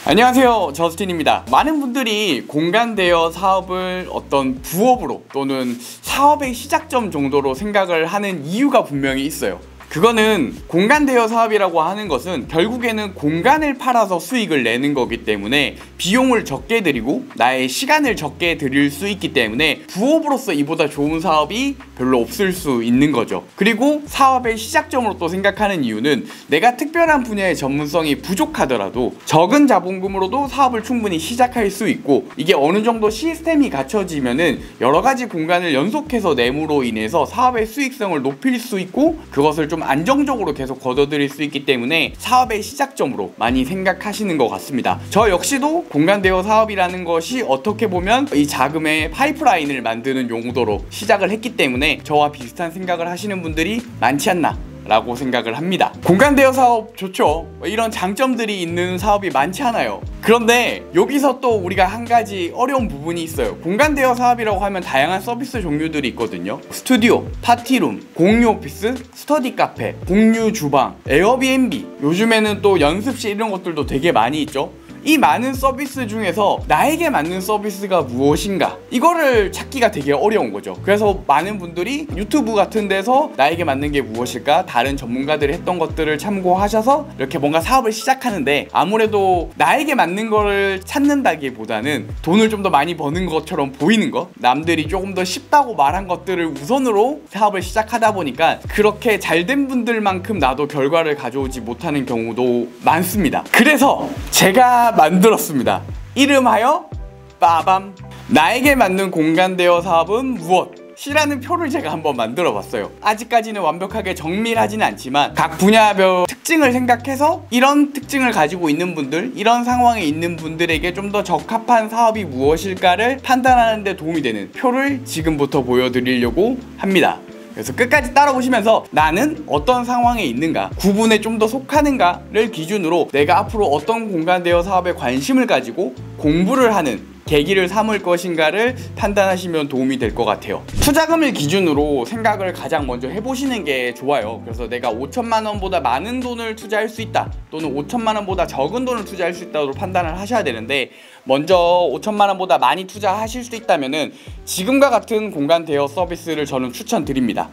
안녕하세요, 저스틴입니다. 많은 분들이 공간 대여 사업을 어떤 부업으로 또는 사업의 시작점 정도로 생각을 하는 이유가 분명히 있어요. 그거는 공간 대여 사업이라고 하는 것은 결국에는 공간을 팔아서 수익을 내는 거기 때문에 비용을 적게 들이고 나의 시간을 적게 들일 수 있기 때문에 부업으로서 이보다 좋은 사업이 별로 없을 수 있는 거죠. 그리고 사업의 시작점으로 또 생각하는 이유는 내가 특별한 분야의 전문성이 부족하더라도 적은 자본금으로도 사업을 충분히 시작할 수 있고, 이게 어느 정도 시스템이 갖춰지면은 여러 가지 공간을 연속해서 내므로 인해서 사업의 수익성을 높일 수 있고 그것을 좀 안정적으로 계속 거둬들일 수 있기 때문에 사업의 시작점으로 많이 생각하시는 것 같습니다. 저 역시도 공간 대여 사업이라는 것이 어떻게 보면 이 자금의 파이프라인을 만드는 용도로 시작을 했기 때문에 저와 비슷한 생각을 하시는 분들이 많지 않나 라고 생각을 합니다. 공간 대여 사업 좋죠. 이런 장점들이 있는 사업이 많지 않아요. 그런데 여기서 또 우리가 한 가지 어려운 부분이 있어요. 공간 대여 사업이라고 하면 다양한 서비스 종류들이 있거든요. 스튜디오, 파티룸, 공유 오피스, 스터디 카페, 공유 주방, 에어비앤비, 요즘에는 또 연습실 이런 것들도 되게 많이 있죠. 이 많은 서비스 중에서 나에게 맞는 서비스가 무엇인가, 이거를 찾기가 되게 어려운 거죠. 그래서 많은 분들이 유튜브 같은 데서 나에게 맞는 게 무엇일까, 다른 전문가들이 했던 것들을 참고하셔서 이렇게 뭔가 사업을 시작하는데, 아무래도 나에게 맞는 거를 찾는다기보다는 돈을 좀 더 많이 버는 것처럼 보이는 거, 남들이 조금 더 쉽다고 말한 것들을 우선으로 사업을 시작하다 보니까 그렇게 잘된 분들만큼 나도 결과를 가져오지 못하는 경우도 많습니다. 그래서 제가 만들었습니다. 이름하여 빠밤, 나에게 맞는 공간 대여 사업은 무엇이라는 표를 제가 한번 만들어 봤어요. 아직까지는 완벽하게 정밀하지는 않지만 각 분야별 특징을 생각해서 이런 특징을 가지고 있는 분들, 이런 상황에 있는 분들에게 좀 더 적합한 사업이 무엇일까를 판단하는 데 도움이 되는 표를 지금부터 보여드리려고 합니다. 그래서 끝까지 따라오시면서 나는 어떤 상황에 있는가, 구분에 좀 더 속하는가를 기준으로 내가 앞으로 어떤 공간 대여 사업에 관심을 가지고 공부를 하는 계기를 삼을 것인가를 판단하시면 도움이 될 것 같아요. 투자금을 기준으로 생각을 가장 먼저 해보시는 게 좋아요. 그래서 내가 5천만 원보다 많은 돈을 투자할 수 있다, 또는 5천만 원보다 적은 돈을 투자할 수 있다고 판단을 하셔야 되는데, 먼저 5천만 원보다 많이 투자하실 수 있다면은 지금과 같은 공간 대여 서비스를 저는 추천드립니다.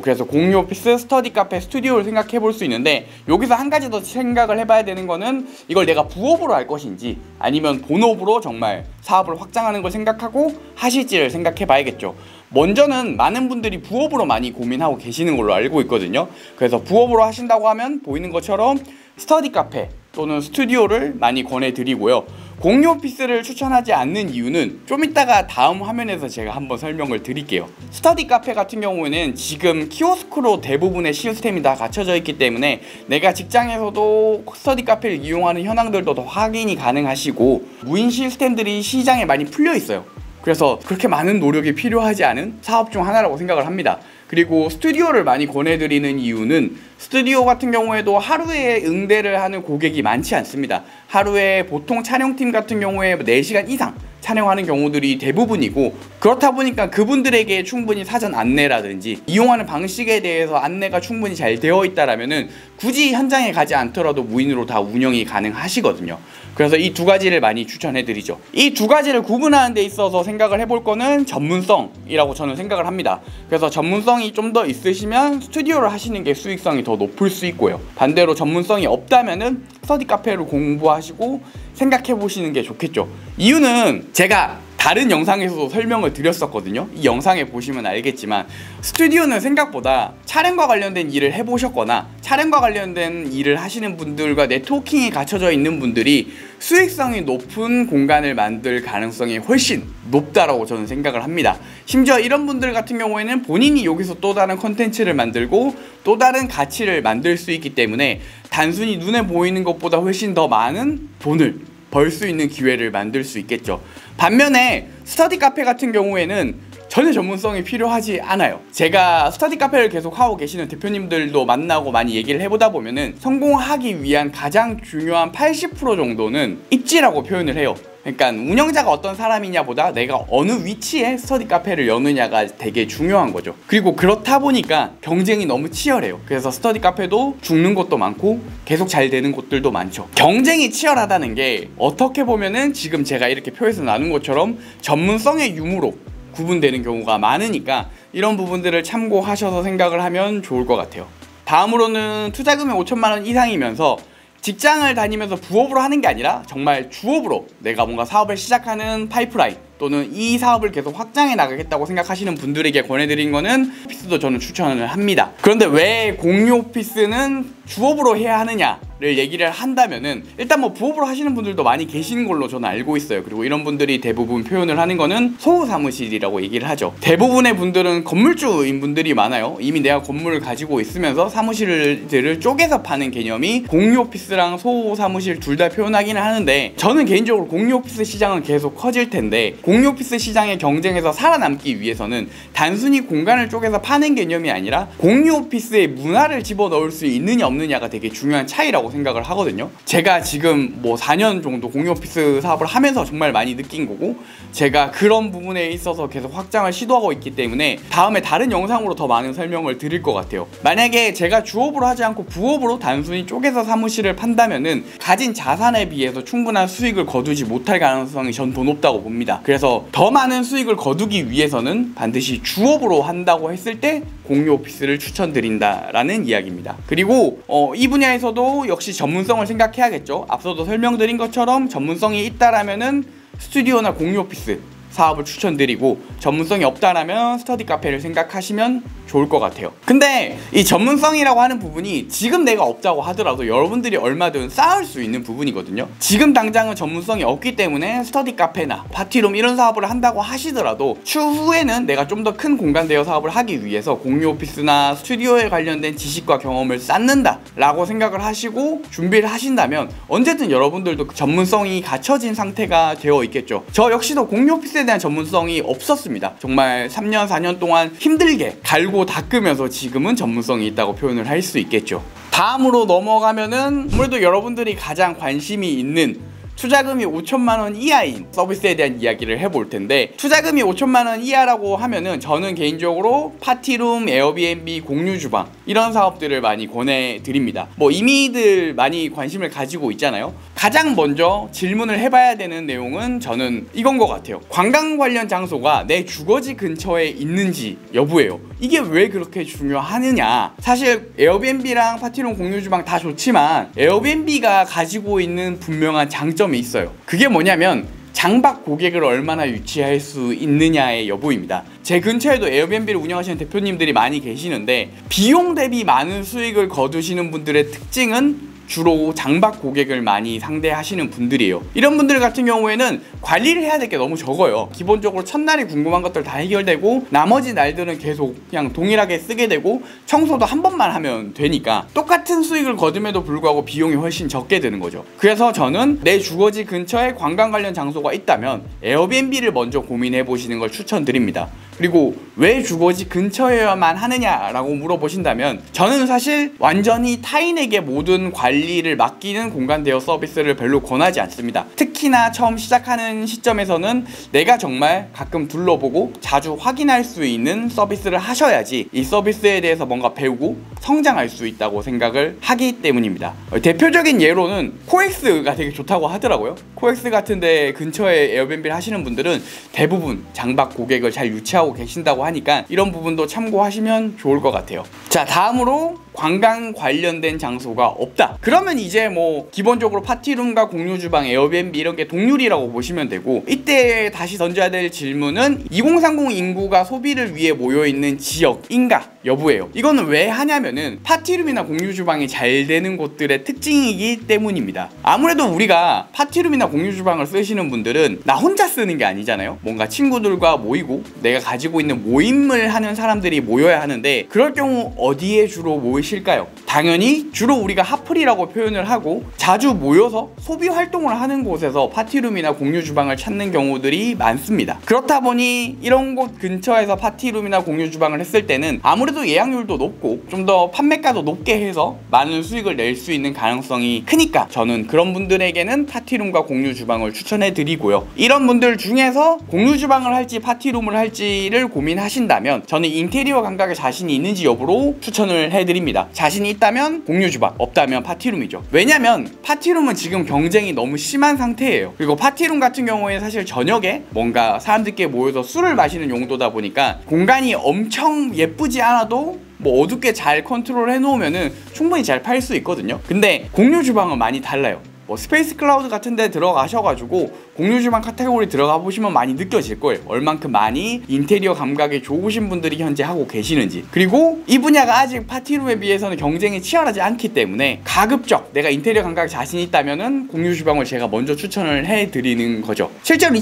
그래서 공유 오피스, 스터디 카페, 스튜디오를 생각해 볼 수 있는데, 여기서 한 가지 더 생각을 해봐야 되는 거는 이걸 내가 부업으로 할 것인지 아니면 본업으로 정말 사업을 확장하는 걸 생각하고 하실지를 생각해 봐야겠죠. 먼저는 많은 분들이 부업으로 많이 고민하고 계시는 걸로 알고 있거든요. 그래서 부업으로 하신다고 하면 보이는 것처럼 스터디 카페 또는 스튜디오를 많이 권해드리고요. 공유 오피스를 추천하지 않는 이유는 좀 이따가 다음 화면에서 제가 한번 설명을 드릴게요. 스터디 카페 같은 경우에는 지금 키오스크로 대부분의 시스템이 다 갖춰져 있기 때문에 내가 직장에서도 스터디 카페를 이용하는 현황들도 더 확인이 가능하시고, 무인 시스템들이 시장에 많이 풀려 있어요. 그래서 그렇게 많은 노력이 필요하지 않은 사업 중 하나라고 생각을 합니다. 그리고 스튜디오를 많이 권해드리는 이유는 스튜디오 같은 경우에도 하루에 응대를 하는 고객이 많지 않습니다. 하루에 보통 촬영팀 같은 경우에 4시간 이상 촬영하는 경우들이 대부분이고, 그렇다 보니까 그분들에게 충분히 사전 안내라든지 이용하는 방식에 대해서 안내가 충분히 잘 되어 있다라면은 굳이 현장에 가지 않더라도 무인으로 다 운영이 가능하시거든요. 그래서 이 두 가지를 많이 추천해 드리죠. 이 두 가지를 구분하는 데 있어서 생각을 해볼 거는 전문성이라고 저는 생각을 합니다. 그래서 전문성이 좀 더 있으시면 스튜디오를 하시는 게 수익성이 더 높을 수 있고요. 반대로 전문성이 없다면은 스터디 카페로 공부하시고 생각해 보시는 게 좋겠죠. 이유는 제가 다른 영상에서도 설명을 드렸었거든요. 이 영상에 보시면 알겠지만 스튜디오는 생각보다 촬영과 관련된 일을 해보셨거나 촬영과 관련된 일을 하시는 분들과 네트워킹이 갖춰져 있는 분들이 수익성이 높은 공간을 만들 가능성이 훨씬 높다라고 저는 생각을 합니다. 심지어 이런 분들 같은 경우에는 본인이 여기서 또 다른 컨텐츠를 만들고 또 다른 가치를 만들 수 있기 때문에 단순히 눈에 보이는 것보다 훨씬 더 많은 돈을 벌 수 있는 기회를 만들 수 있겠죠. 반면에 스터디 카페 같은 경우에는 전혀 전문성이 필요하지 않아요. 제가 스터디 카페를 계속 하고 계시는 대표님들도 만나고 많이 얘기를 해보다 보면은 성공하기 위한 가장 중요한 80% 정도는 입지라고 표현을 해요. 그러니까 운영자가 어떤 사람이냐 보다 내가 어느 위치에 스터디 카페를 여느냐가 되게 중요한 거죠. 그리고 그렇다 보니까 경쟁이 너무 치열해요. 그래서 스터디 카페도 죽는 곳도 많고 계속 잘 되는 곳들도 많죠. 경쟁이 치열하다는 게 어떻게 보면은 지금 제가 이렇게 표에서 나눈 것처럼 전문성의 유무로 구분되는 경우가 많으니까 이런 부분들을 참고하셔서 생각을 하면 좋을 것 같아요. 다음으로는 투자금이 5천만 원 이상이면서 직장을 다니면서 부업으로 하는 게 아니라 정말 주업으로 내가 뭔가 사업을 시작하는 파이프라인 또는 이 사업을 계속 확장해 나가겠다고 생각하시는 분들에게 권해드린 거는 오피스도 저는 추천을 합니다. 그런데 왜 공유 오피스는 주업으로 해야 하느냐를 얘기를 한다면은 일단 뭐 부업으로 하시는 분들도 많이 계시는 걸로 저는 알고 있어요. 그리고 이런 분들이 대부분 표현을 하는 거는 소호 사무실이라고 얘기를 하죠. 대부분의 분들은 건물주인 분들이 많아요. 이미 내가 건물을 가지고 있으면서 사무실들을 쪼개서 파는 개념이 공유 오피스랑 소호 사무실 둘 다 표현하기는 하는데 저는 개인적으로 공유 오피스 시장은 계속 커질 텐데 공유 오피스 시장의 경쟁에서 살아남기 위해서는 단순히 공간을 쪼개서 파는 개념이 아니라 공유 오피스의 문화를 집어넣을 수 있느냐 없느냐가 되게 중요한 차이라고 생각을 하거든요. 제가 지금 뭐 4년 정도 공유 오피스 사업을 하면서 정말 많이 느낀 거고 제가 그런 부분에 있어서 계속 확장을 시도하고 있기 때문에 다음에 다른 영상으로 더 많은 설명을 드릴 것 같아요. 만약에 제가 주업으로 하지 않고 부업으로 단순히 쪼개서 사무실을 판다면은 가진 자산에 비해서 충분한 수익을 거두지 못할 가능성이 전 더 높다고 봅니다. 그래서 더 많은 수익을 거두기 위해서는 반드시 주업으로 한다고 했을 때 공유 오피스를 추천드린다라는 이야기입니다. 그리고 이 분야에서도 역시 전문성을 생각해야겠죠. 앞서도 설명드린 것처럼 전문성이 있다라면은 스튜디오나 공유 오피스 사업을 추천드리고 전문성이 없다라면 스터디 카페를 생각하시면 좋을 것 같아요. 근데 이 전문성이라고 하는 부분이 지금 내가 없다고 하더라도 여러분들이 얼마든 쌓을 수 있는 부분이거든요. 지금 당장은 전문성이 없기 때문에 스터디 카페나 파티룸 이런 사업을 한다고 하시더라도 추후에는 내가 좀 더 큰 공간 대여 사업을 하기 위해서 공유 오피스나 스튜디오에 관련된 지식과 경험을 쌓는다 라고 생각을 하시고 준비를 하신다면 언제든 여러분들도 전문성이 갖춰진 상태가 되어 있겠죠. 저 역시도 공유 오피스에 대한 전문성이 없었습니다. 정말 3년 4년 동안 힘들게 갈고 닦으면서 지금은 전문성이 있다고 표현을 할 수 있겠죠. 다음으로 넘어가면은 아무래도 여러분들이 가장 관심이 있는 투자금이 5천만 원 이하인 서비스에 대한 이야기를 해볼 텐데 투자금이 5천만 원 이하라고 하면은 저는 개인적으로 파티룸, 에어비앤비, 공유주방 이런 사업들을 많이 권해드립니다. 뭐 이미들 많이 관심을 가지고 있잖아요. 가장 먼저 질문을 해봐야 되는 내용은 저는 이건 것 같아요. 관광 관련 장소가 내 주거지 근처에 있는지 여부예요. 이게 왜 그렇게 중요하느냐. 사실 에어비앤비랑 파티룸, 공유주방 다 좋지만 에어비앤비가 가지고 있는 분명한 장점이 있어요. 그게 뭐냐면 장박 고객을 얼마나 유치할 수 있느냐의 여부입니다. 제 근처에도 에어비앤비를 운영하시는 대표님들이 많이 계시는데 비용 대비 많은 수익을 거두시는 분들의 특징은 주로 장박 고객을 많이 상대하시는 분들이에요. 이런 분들 같은 경우에는 관리를 해야 될 게 너무 적어요. 기본적으로 첫날이 궁금한 것들 다 해결되고 나머지 날들은 계속 그냥 동일하게 쓰게 되고 청소도 한 번만 하면 되니까 똑같은 수익을 거둠에도 불구하고 비용이 훨씬 적게 드는 거죠. 그래서 저는 내 주거지 근처에 관광 관련 장소가 있다면 에어비앤비를 먼저 고민해 보시는 걸 추천드립니다. 그리고 왜 주거지 근처여야만 하느냐라고 물어보신다면 저는 사실 완전히 타인에게 모든 관리를 맡기는 공간 대여 서비스를 별로 권하지 않습니다. 특히나 처음 시작하는 시점에서는 내가 정말 가끔 둘러보고 자주 확인할 수 있는 서비스를 하셔야지 이 서비스에 대해서 뭔가 배우고 성장할 수 있다고 생각을 하기 때문입니다. 대표적인 예로는 코엑스가 되게 좋다고 하더라고요. 코엑스 같은데 근처에 에어비앤비를 하시는 분들은 대부분 장박 고객을 잘 유치하고 계신다고 하니까 이런 부분도 참고하시면 좋을 것 같아요. 자, 다음으로 관광 관련된 장소가 없다. 그러면 이제 뭐 기본적으로 파티룸과 공유주방, 에어비앤비 이런 게 동률이라고 보시면 되고 이때 다시 던져야 될 질문은 2030 인구가 소비를 위해 모여있는 지역인가 여부예요. 이거는 왜 하냐면은 파티룸이나 공유주방이 잘 되는 곳들의 특징이기 때문입니다. 아무래도 우리가 파티룸이나 공유주방을 쓰시는 분들은 나 혼자 쓰는 게 아니잖아요. 뭔가 친구들과 모이고 내가 가지고 있는 모임을 하는 사람들이 모여야 하는데 그럴 경우 어디에 주로 모이시나요? 무엇일까요? 당연히 주로 우리가 핫플이라고 표현을 하고 자주 모여서 소비 활동을 하는 곳에서 파티룸이나 공유 주방을 찾는 경우들이 많습니다. 그렇다 보니 이런 곳 근처에서 파티룸이나 공유 주방을 했을 때는 아무래도 예약률도 높고 좀 더 판매가도 높게 해서 많은 수익을 낼 수 있는 가능성이 크니까 저는 그런 분들에게는 파티룸과 공유 주방을 추천해 드리고요. 이런 분들 중에서 공유 주방을 할지 파티룸을 할지를 고민하신다면 저는 인테리어 감각에 자신이 있는지 여부로 추천을 해드립니다. 자신이 있다면 공유 주방, 없다면 파티룸이죠. 왜냐면 파티룸은 지금 경쟁이 너무 심한 상태예요. 그리고 파티룸 같은 경우에 사실 저녁에 뭔가 사람들끼리 모여서 술을 마시는 용도다 보니까 공간이 엄청 예쁘지 않아도 뭐 어둡게 잘 컨트롤 해놓으면은 충분히 잘 팔 수 있거든요. 근데 공유 주방은 많이 달라요. 뭐 스페이스 클라우드 같은 데 들어가셔가지고 공유 주방 카테고리 들어가 보시면 많이 느껴질 거예요. 얼만큼 많이 인테리어 감각이 좋으신 분들이 현재 하고 계시는지. 그리고 이 분야가 아직 파티룸에 비해서는 경쟁이 치열하지 않기 때문에 가급적 내가 인테리어 감각에 자신 있다면은 공유 주방을 제가 먼저 추천을 해드리는 거죠. 실제로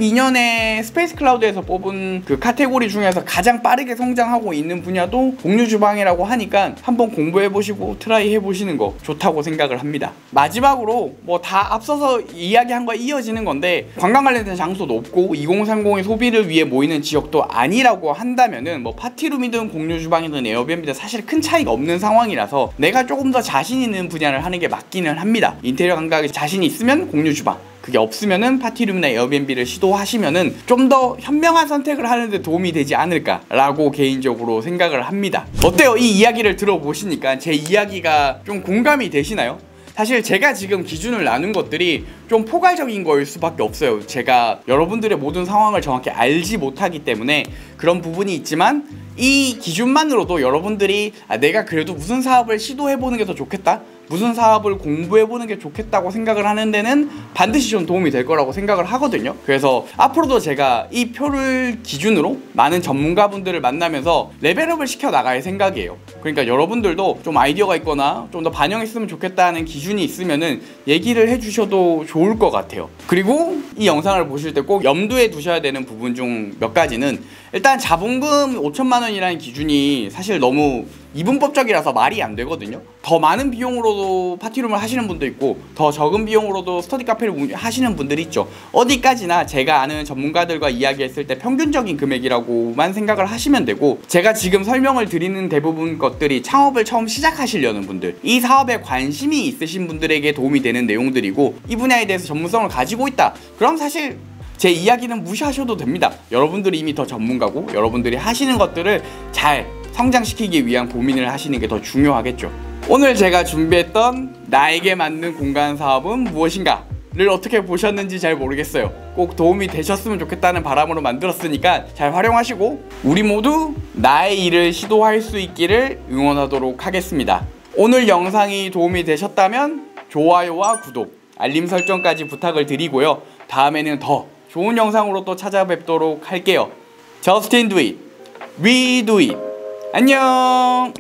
2022년에 스페이스 클라우드에서 뽑은 그 카테고리 중에서 가장 빠르게 성장하고 있는 분야도 공유 주방이라고 하니까 한번 공부해보시고 트라이 해보시는 거 좋다고 생각을 합니다. 마지막으로 뭐 다 앞서서 이야기한 거에 이어지는 건데 관광 관련된 장소도 없고 2030의 소비를 위해 모이는 지역도 아니라고 한다면은 뭐 파티룸이든 공유 주방이든 에어비앤비든 사실 큰 차이가 없는 상황이라서 내가 조금 더 자신 있는 분야를 하는 게 맞기는 합니다. 인테리어 감각에 자신이 있으면 공유 주방, 그게 없으면은 파티룸이나 에어비앤비를 시도하시면은 좀 더 현명한 선택을 하는데 도움이 되지 않을까라고 개인적으로 생각을 합니다. 어때요? 이 이야기를 들어보시니까 제 이야기가 좀 공감이 되시나요? 사실 제가 지금 기준을 나눈 것들이 좀 포괄적인 거일 수밖에 없어요. 제가 여러분들의 모든 상황을 정확히 알지 못하기 때문에 그런 부분이 있지만 이 기준만으로도 여러분들이 내가 그래도 무슨 사업을 시도해보는 게 더 좋겠다, 무슨 사업을 공부해보는 게 좋겠다고 생각을 하는 데는 반드시 좀 도움이 될 거라고 생각을 하거든요. 그래서 앞으로도 제가 이 표를 기준으로 많은 전문가분들을 만나면서 레벨업을 시켜 나갈 생각이에요. 그러니까 여러분들도 좀 아이디어가 있거나 좀 더 반영했으면 좋겠다는 기준이 있으면은 얘기를 해주셔도 좋을 것 같아요. 그리고 이 영상을 보실 때 꼭 염두에 두셔야 되는 부분 중 몇 가지는, 일단 자본금 5천만 원이라는 기준이 사실 너무 이분법적이라서 말이 안 되거든요. 더 많은 비용으로도 파티룸을 하시는 분도 있고 더 적은 비용으로도 스터디 카페를 하시는 분들이 있죠. 어디까지나 제가 아는 전문가들과 이야기했을 때 평균적인 금액이라고만 생각을 하시면 되고, 제가 지금 설명을 드리는 대부분 것들이 창업을 처음 시작하시려는 분들, 이 사업에 관심이 있으신 분들에게 도움이 되는 내용들이고, 이 분야에 대해서 전문성을 가지고 있다, 그럼 사실 제 이야기는 무시하셔도 됩니다. 여러분들이 이미 더 전문가고 여러분들이 하시는 것들을 잘 성장시키기 위한 고민을 하시는 게 더 중요하겠죠. 오늘 제가 준비했던 나에게 맞는 공간 사업은 무엇인가 를 어떻게 보셨는지 잘 모르겠어요. 꼭 도움이 되셨으면 좋겠다는 바람으로 만들었으니까 잘 활용하시고 우리 모두 나의 일을 시도할 수 있기를 응원하도록 하겠습니다. 오늘 영상이 도움이 되셨다면 좋아요와 구독, 알림 설정까지 부탁을 드리고요. 다음에는 더 좋은 영상으로 또 찾아뵙도록 할게요. Justin do it, we do it. 안녕.